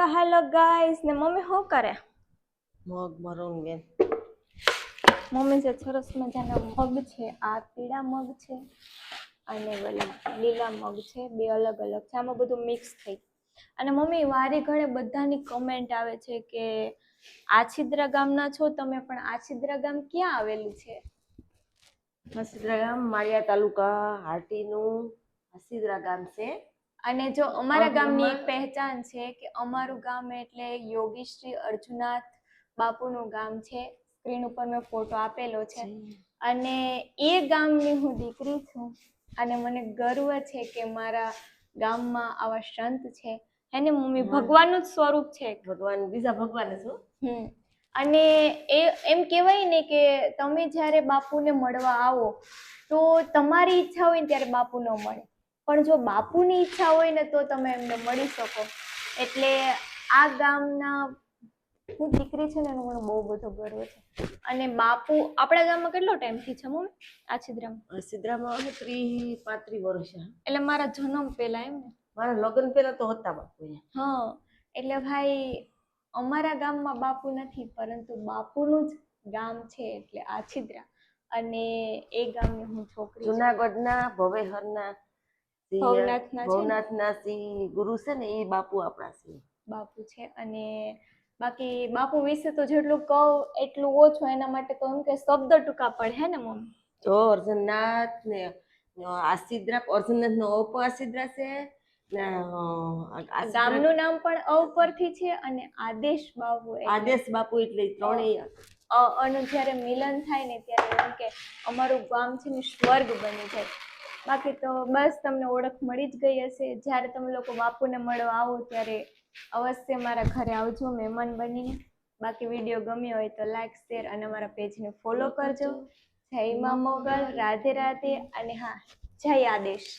So hello guys ને mummy શું કરે? મગ મરૂન બેન મમ્મી જે સરસ મજાના મગ છે, આ પીળા મગ છે અને લીલા મગ છે, બે અલગ અલગ છે, આમાં બધું મિક્સ થઈ. અને મમ્મી વારે ઘણે બધાની કમેન્ટ આવે છે કે આછિદ્રા ગામના છો તમે, પણ આછિદ્રા ગામ ક્યાં આવેલું છે? આછિદ્રા ગામ માળિયા તાલુકા હાટીનું આછિદ્રા ગામ છે. અને જો અમારા ગામની એક પહેચાન છે કે અમારું ગામ એટલે યોગી શ્રી અર્જુનાથ બાપુનું ગામ છે. સ્ક્રીન ઉપર મેં ફોટો આપેલો છે. અને એ ગામની હું દીકરી છું અને મને ગર્વ છે કે મારા ગામમાં આવા સંત છે. એને મમ્મી ભગવાનનું જ સ્વરૂપ છે. ભગવાન બીજા ભગવાન છું. અને એ એમ કહેવાય ને કે તમે જ્યારે બાપુને મળવા આવો તો તમારી ઈચ્છા હોય ને ત્યારે બાપુ ન મળે, પણ જો બાપુની ઈચ્છા હોય ને તો તમે એમને મળી શકો. એટલે આ ગામના હું દીકરી છે ને એનો મને બહુ બધો ગર્વ છે. અને બાપુ આપણા ગામમાં કેટલો ટાઈમથી છે મમ્મી આછિદ્રામાં 30-35 વર્ષ? એટલે મારા જન્મ પહેલા એમ ને? મારા લગ્ન પહેલા તો હતા બાપુ. હા, એટલે ભાઈ અમારા ગામમાં બાપુ નથી, પરંતુ બાપુનું જ ગામ છે એટલે આછિદ્રા. અને એ ગામની હું છોકરી છું. જુનાગઢના ભવેહરના ભવનાથના ગુરુ છે ને એ બાપુ આપણા છે. બાપુ છે. અને બાકી બાપુ વિશે તો જેટલું કહું એટલું ઓછું, એના માટે તો એમ કે શબ્દ ટૂંકા પડે હે ને મમ્મી? જો અર્જુનનાથ ને આછિદ્રા, અર્જુનનાથ નો આછિદ્રા છે. ગામનું નામ પણ અ પરથી છે અને આદેશ બાપુ એટલે ત્રણેય અને જ્યારે મિલન થાય ને ત્યારે એમ કે અમારું ગામ છે ને સ્વર્ગ બની જાય. બાકી તો બસ તમને ઓળખ મળી જ ગઈ હશે. જ્યારે તમે લોકો બાપુને મળવા આવો ત્યારે અવશ્ય મારા ઘરે આવજો મહેમાન બનીને. બાકી વિડીયો ગમ્યો હોય તો લાઈક, શેર અને અમારા પેજને ફોલો કરજો. જય મા મોગલ, રાધે રાધે. અને હા, જય આદેશ.